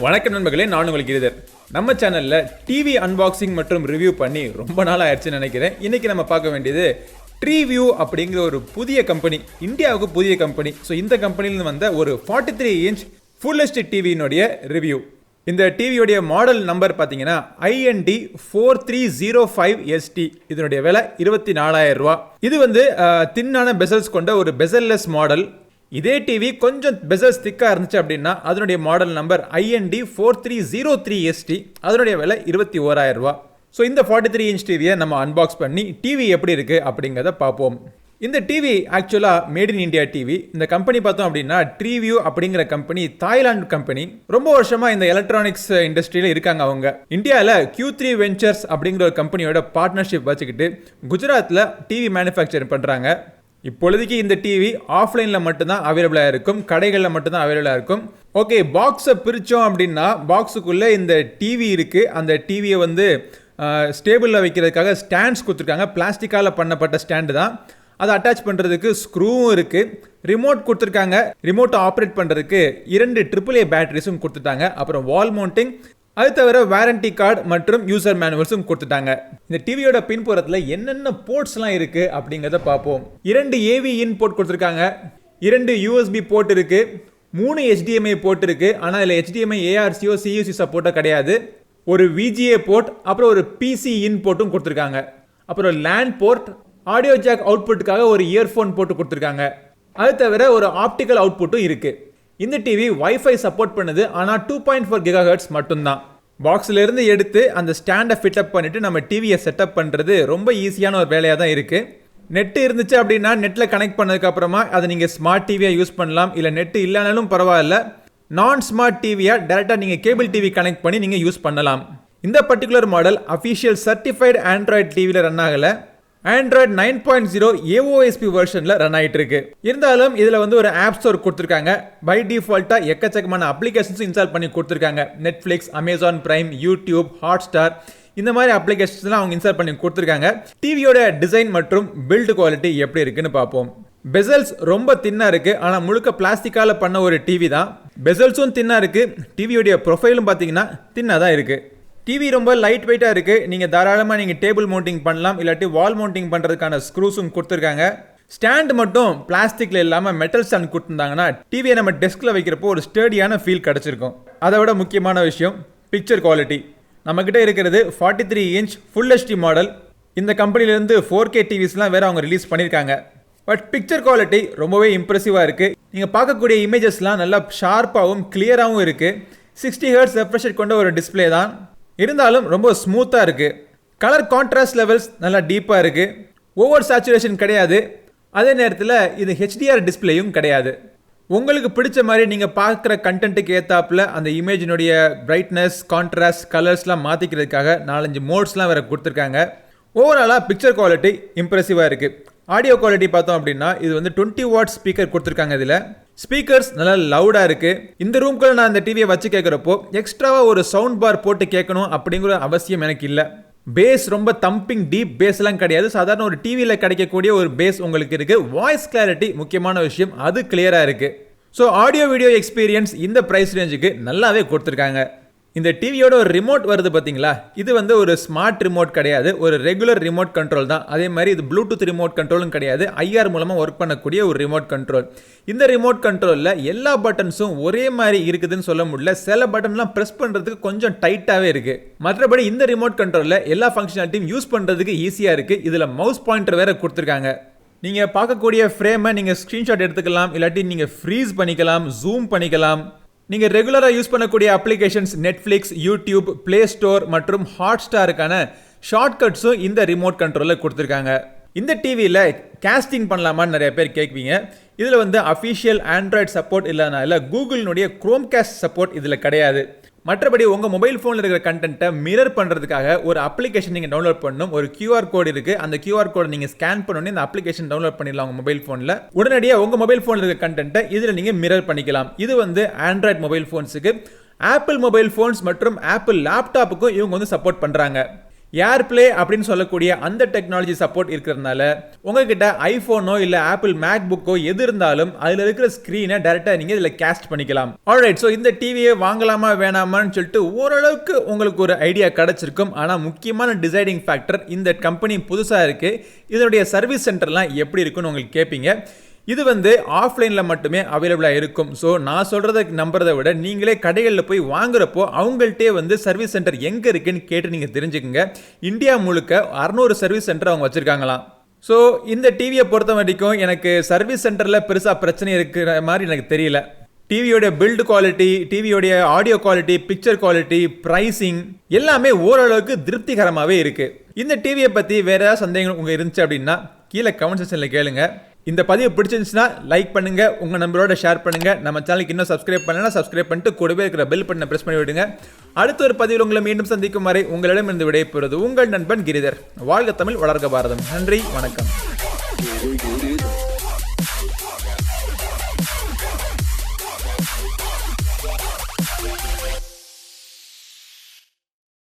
வணக்கம் நண்பர்களே, நான் உங்கள் கிரிதர். நம்ம சேனல்ல டிவி அன்பாக்சிங் மற்றும் ரிவ்யூ பண்ணி ரொம்ப நாள் ஆயிடுச்சுன்னு நினைக்கிறேன். இன்னைக்கு நம்ம பார்க்க வேண்டியது Treeview அப்படிங்கிற ஒரு புதிய கம்பெனி, இந்தியாவுக்கு புதிய கம்பெனி. ஸோ இந்த கம்பெனியிலிருந்து வந்த ஒரு 43 இன்ச் ஃபுல் HD டிவியினுடைய ரிவ்யூ. இந்த டிவியோடைய மாடல் நம்பர் பார்த்தீங்கன்னா IND4305ST. இதனுடைய விலை 24,000 ரூபா. இது வந்து தின்னான பெசல்ஸ் கொண்ட ஒரு பெசல்லெஸ் மாடல். இதே டிவி கொஞ்சம் பெசல்ஸ் திக்காக இருந்துச்சு அப்படின்னா அதனுடைய மாடல் நம்பர் IND4303ST. அதனுடைய விலை 21,000 ரூபா. ஸோ இந்த 43 இன்ச் டிவியை நம்ம அன்பாக்ஸ் பண்ணி டிவி எப்படி இருக்குது அப்படிங்கிறத பார்ப்போம். இந்த டிவி ஆக்சுவலாக மேட் இன் இந்தியா டிவி. இந்த கம்பெனி பார்த்தோம் அப்படின்னா Treeview அப்படிங்கிற கம்பெனி தாய்லாந்து கம்பெனி. ரொம்ப வருஷமாக இந்த எலக்ட்ரானிக்ஸ் இண்டஸ்ட்ரியில் இருக்காங்க. அவங்க இந்தியாவில் Q3 வெஞ்சர்ஸ் அப்படிங்கிற ஒரு கம்பெனியோட பார்ட்னர்ஷிப் வச்சுக்கிட்டு குஜராத்தில் டிவி மேனுஃபேக்சர் பண்ணுறாங்க. இப்பொழுதைக்கு இந்த டிவி ஆஃப்லைனில் மட்டும்தான் அவைலபிளாக இருக்கும், கடைகளில் மட்டும்தான் அவைலபிளாக இருக்கும். ஓகே, பாக்ஸை பிரித்தோம் அப்படின்னா பாக்ஸுக்குள்ளே இந்த டிவி இருக்குது. அந்த டிவியை வந்து ஸ்டேபிளில் வைக்கிறதுக்காக ஸ்டாண்ட்ஸ் கொடுத்துருக்காங்க. பிளாஸ்டிக்கால் பண்ணப்பட்ட ஸ்டாண்டு தான். அதை அட்டாச் பண்ணுறதுக்கு ஸ்க்ரூவும் இருக்குது. ரிமோட் கொடுத்துருக்காங்க. ரிமோட்டை ஆப்ரேட் பண்ணுறதுக்கு 2 AAA பேட்டரிஸும் கொடுத்துட்டாங்க. அப்புறம் வால் மவுண்டிங், அது தவிர வாரண்டி கார்டு மற்றும் யூசர் மேனுவல்ஸும் கொடுத்துட்டாங்க. இந்த டிவியோட பின்புறத்தில் என்னென்ன போர்ட்ஸ்லாம் இருக்குது அப்படிங்கிறத பார்ப்போம். 2 AV இன் போர்ட் கொடுத்துருக்காங்க, 2 USB போர்ட் இருக்குது, 3 HDMI போர்ட் இருக்குது. ஆனால் இதில் HDMI ARCO CUC சப்போர்ட்டோ கிடையாது. ஒரு VGA போர்ட், அப்புறம் ஒரு PC இன் போர்ட்டும் கொடுத்துருக்காங்க. அப்புறம் LAN போர்ட், ஆடியோ ஜாக் அவுட்புட்டுக்காக ஒரு இயர்ஃபோன் போட்டு கொடுத்துருக்காங்க. அது தவிர ஒரு ஆப்டிக்கல் அவுட்புட்டும் இருக்குது. இந்த டிவி வைஃபை சப்போர்ட் பண்ணுது, ஆனால் 2.4 GHz மட்டும்தான். பாக்ஸிலேருந்து எடுத்து அந்த ஸ்டாண்டை ஃபிட்டப் பண்ணிவிட்டு நம்ம டிவியை செட்டப் பண்ணுறது ரொம்ப ஈஸியான ஒரு வேலையாக தான் இருக்குது. நெட்டு இருந்துச்சு அப்படின்னா நெட்டில் கனெக்ட் பண்ணதுக்கப்புறமா அதை நீங்கள் ஸ்மார்ட் டிவியாக யூஸ் பண்ணலாம். இல்லை நெட்டு இல்லைனாலும் பரவாயில்ல, நான் ஸ்மார்ட் டிவியாக டேரெக்டாக நீங்கள் கேபிள் டிவி கனெக்ட் பண்ணி நீங்கள் யூஸ் பண்ணலாம். இந்த particular model official certified Android டிவியில் ரன் ஆகலை. ஆண்ட்ராய்டு 9.0 AOSP வெர்ஷனில் ரன் ஆகிட்டு இருக்கு. இருந்தாலும் இதில் வந்து ஒரு ஆப் ஸ்டோர் கொடுத்துருக்காங்க. பை டிஃபால்ட்டாக எக்கச்சக்கமான அப்ளிகேஷன்ஸும் இன்ஸ்டால் பண்ணி கொடுத்துருக்காங்க. Netflix, Amazon prime, YouTube, Hotstar, இந்த மாதிரி அப்ளிகேஷன்ஸ்லாம் அவங்க இன்ஸ்டால் பண்ணி கொடுத்துருக்காங்க. டிவியோட டிசைன் மற்றும் பில்டு குவாலிட்டி எப்படி இருக்குன்னு பார்ப்போம். பெசல்ஸ் ரொம்ப தின்னாக இருக்குது, ஆனால் முழுக்க பிளாஸ்டிக்கால் பண்ண ஒரு டிவி தான். பெசல்ஸும் தின்னாக இருக்குது. டிவியோடைய ப்ரொஃபைலும் பார்த்தீங்கன்னா தின்னாக தான் இருக்குது. டிவி ரொம்ப லைட் வெயிட்டாக இருக்குது. நீங்கள் தாராளமாக நீங்கள் டேபிள் மவுண்டிங் பண்ணலாம், இல்லாட்டி வால் மவுண்டிங் பண்ணுறதுக்கான ஸ்க்ரூஸும் கொடுத்துருக்காங்க. ஸ்டாண்ட் மட்டும் பிளாஸ்டிக்கில் இல்லாமல் மெட்டல் ஸ்டாண்ட் கொடுத்துருந்தாங்கன்னா டிவியை நம்ம டெஸ்கில் வைக்கிறப்போ ஒரு ஸ்டடியான ஃபீல் கிடச்சிருக்கும். அதை விட முக்கியமான விஷயம் பிக்சர் குவாலிட்டி. நம்மக்கிட்ட இருக்கிறது 43 இன்ச் ஃபுல் HD மாடல். இந்த கம்பெனிலேருந்து 4K டிவிஸ்லாம் வேறு அவங்க ரிலீஸ் பண்ணியிருக்காங்க. பட் பிக்சர் குவாலிட்டி ரொம்பவே இம்ப்ரெசிவாக இருக்குது. நீங்கள் பார்க்கக்கூடிய இமேஜஸ்லாம் நல்லா ஷார்ப்பாகவும் கிளியராகவும் இருக்குது. 60 Hz ரெஃப்ரெஷ் ரேட் கொண்ட ஒரு டிஸ்பிளே தான். இருந்தாலும் ரொம்ப ஸ்மூத்தாக இருக்குது. கலர் கான்ட்ராஸ்ட் லெவல்ஸ் நல்லா டீப்பாக இருக்குது. ஓவர் சேச்சுரேஷன் கிடையாது. அதே நேரத்தில் இது HDR டிஸ்பிளேயும் கிடையாது. உங்களுக்கு பிடிச்ச மாதிரி நீங்கள் பார்க்குற கண்டென்ட்டுக்கு ஏற்றாப்புல அந்த இமேஜினுடைய பிரைட்னஸ், கான்ட்ராஸ்ட், கலர்ஸ்லாம் மாற்றிக்கிறதுக்காக 4-5 மோட்ஸ்லாம் வேறு கொடுத்துருக்காங்க. ஓவராலாக பிக்சர் குவாலிட்டி இம்ப்ரெசிவாக இருக்குது. ஆடியோ குவாலிட்டி பார்த்தோம் அப்படின்னா இது வந்து 20 வாட் ஸ்பீக்கர் கொடுத்துருக்காங்க. இதில் ஸ்பீக்கர்ஸ் நல்லா லவுடாக இருக்குது. இந்த ரூம்குள்ளே நான் இந்த டிவியை வச்சு கேட்குறப்போ எக்ஸ்ட்ராவாக ஒரு சவுண்ட் பார் போட்டு கேட்கணும் அப்படிங்கிற அவசியம் எனக்கு இல்லை. பேஸ் ரொம்ப தம்பிங் டீப் பேஸ்லாம் கிடையாது. சாதாரண ஒரு டிவியில் கிடைக்கக்கூடிய ஒரு பேஸ் உங்களுக்கு இருக்குது. வாய்ஸ் கிளாரிட்டி முக்கியமான விஷயம், அது கிளியராக இருக்குது. ஸோ ஆடியோ வீடியோ எக்ஸ்பீரியன்ஸ் இந்த ப்ரைஸ் ரேஞ்சுக்கு நல்லாவே கொடுத்துருக்காங்க. இந்த டிவியோட ஒரு ரிமோட் வருது பார்த்தீங்களா, இது வந்து ஒரு ஸ்மார்ட் ரிமோட் கிடையாது, ஒரு ரெகுலர் ரிமோட் கண்ட்ரோல் தான். அதே மாதிரி இது ப்ளூடூத் ரிமோட் கண்ட்ரோலும் கிடையாது, IR மூலமாக ஒர்க் பண்ணக்கூடிய ஒரு ரிமோட் கண்ட்ரோல். இந்த ரிமோட் கண்ட்ரோலில் எல்லா பட்டன்ஸும் ஒரே மாதிரி இருக்குதுன்னு சொல்ல முடியல. சில பட்டன்லாம் ப்ரெஸ் பண்ணுறதுக்கு கொஞ்சம் டைட்டாகவே இருக்குது. மற்றபடி இந்த ரிமோட் கண்ட்ரோலில் எல்லா ஃபங்க்ஷனாலிட்டியும் யூஸ் பண்ணுறதுக்கு ஈஸியாக இருக்குது. இதில் மவுஸ் பாயிண்டர் வேறு கொடுத்துருக்காங்க. நீங்கள் பார்க்கக்கூடிய ஃப்ரேமை நீங்கள் ஸ்க்ரீன்ஷாட் எடுத்துக்கலாம், இல்லாட்டி நீங்கள் ஃப்ரீஸ் பண்ணிக்கலாம், ஜூம் பண்ணிக்கலாம். நீங்கள் ரெகுலராக யூஸ் பண்ணக்கூடிய applications Netflix, YouTube, play store மற்றும் ஹாட்ஸ்டாருக்கான ஷார்ட்கட்ஸும் இந்த ரிமோட் கண்ட்ரோலில் கொடுத்துருக்காங்க. இந்த டிவியில் கேஸ்டிங் பண்ணலாமான்னு நிறைய பேர் கேட்குவீங்க. இதில் வந்து அஃபிஷியல் ஆண்ட்ராய்டு சப்போர்ட் இல்லைனால கூகுளினுடைய குரோம்காஸ்ட் சப்போர்ட் இதில் கிடையாது. மற்றபடி உங்கள் மொபைல் ஃபோனில் இருக்கிற கண்டென்ட்டை மிரர் பண்ணுறதுக்காக ஒரு அப்ளிகேஷன் நீங்கள் டவுன்லோட் பண்ணணும். ஒரு QR கோடு இருக்குது. அந்த QR கோடை நீங்கள் ஸ்கேன் பண்ணோன்னே இந்த அப்ளிகேஷன் டவுன்லோட் பண்ணிடலாம் உங்கள் மொபைல் ஃபோனில். உடனடியாக உங்கள் மொபைல் ஃபோனில் இருக்கிற கண்டென்ட்டை இதில் நீங்கள் மிரர் பண்ணிக்கலாம். இது வந்து ஆண்ட்ராய்டு மொபைல் ஃபோன்ஸுக்கு. ஆப்பிள் மொபைல் ஃபோன்ஸ் மற்றும் ஆப்பிள் லேப்டாப்புக்கும் இவங்க வந்து சப்போர்ட் பண்ணுறாங்க. ஏர்பிளே அப்படின்னு சொல்லக்கூடிய அந்த டெக்னாலஜி சப்போர்ட் இருக்கிறதுனால உங்ககிட்ட ஐபோனோ இல்ல ஆப்பிள் மேக் புக்கோ எது இருந்தாலும் அதுல இருக்கிற ஸ்கிரீனை டைரக்டா நீங்க இதுல கேஸ்ட் பண்ணிக்கலாம். ஆல்ரைட், சோ இந்த டிவியை வாங்கலாமா வேணாமான்னு சொல்லிட்டு ஓரளவுக்கு உங்களுக்கு ஒரு ஐடியா கிடைச்சிருக்கும். ஆனா முக்கியமான டிசைடிங் ஃபேக்டர், இந்த கம்பெனி புதுசா இருக்கு, இதனுடைய சர்வீஸ் சென்டர்லாம் எப்படி இருக்குன்னு உங்களுக்கு கேட்பீங்க. இது ஆஃப்லைன்ல மட்டுமே அவைலபிளா இருக்கும். ஸோ நான் சொல்றதை நம்புறதை விட நீங்களே கடைகளில் போய் வாங்குறப்போ அவங்கள்ட்டே சர்வீஸ் சென்டர் எங்க இருக்குன்னு கேட்டு நீங்க தெரிஞ்சுக்கங்க. இந்தியா முழுக்க 600 சர்வீஸ் சென்டர் அவங்க வச்சிருக்காங்களாம். ஸோ இந்த டிவியை பொறுத்த வரைக்கும் எனக்கு சர்வீஸ் சென்டர்ல பெருசா பிரச்சனை இருக்கிற மாதிரி எனக்கு தெரியல. டிவியோட பில்டு குவாலிட்டி, டிவியோட audio quality, picture quality, pricing எல்லாமே ஓரளவுக்கு திருப்திகரமாகவே இருக்கு. இந்த டிவியை பத்தி வேற ஏதாவது சந்தேகங்கள் உங்க இருந்துச்சு அப்படின்னா கீழே கமெண்ட் செக்ஷன்ல கேளுங்க. இந்த பதிவு பிடிச்சிருந்துச்சுன்னா லைக் பண்ணுங்க, உங்க நம்பரோட ஷேர் பண்ணுங்க. நம்ம சேனலுக்கு இன்னும் சப்ஸ்கிரைப் பண்ணலனா சப்ஸ்கிரைப் பண்ணிட்டு கூடவே இருக்கிற பெல் பட்டனை பிரஸ் பண்ணி விடுங்க. அடுத்த ஒரு பதிவில் உங்களை மீண்டும் சந்திக்கும் வரை உங்களிடமிருந்து விடைபெறுவது உங்கள் நண்பன் கிரிதர். வாழ்க தமிழ், வளர்க பாரதம். நன்றி, வணக்கம்.